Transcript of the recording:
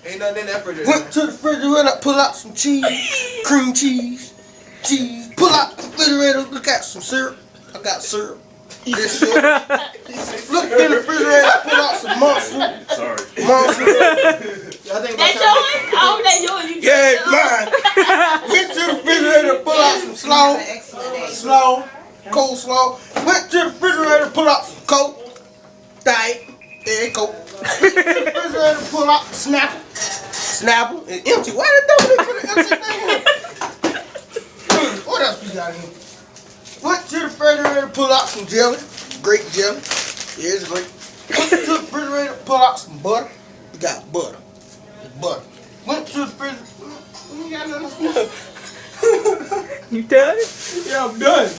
Ain't nothing in that refrigerator. Went to the refrigerator, pull out some cheese, cream cheese, pull out the refrigerator, look at some syrup. I got syrup. Eat this syrup. Look in the refrigerator, pull out some monster. Sorry. Monster. That's yours? Oh, that's yours. You Yeah, it's mine. Went to the refrigerator, pull out some coleslaw. Went to the refrigerator, pull out some Coke. Diet. There you go. Went to the refrigerator, pull out the Snapple. It's empty. Why the dog put an empty thing in? What else we got here? Went to the refrigerator, pull out some jelly. Grape jelly. Yeah, it's great. Went to the refrigerator, pull out some butter. We got butter. Butter. Went to the refrigerator. We got nothing. You done? Yeah, I'm done.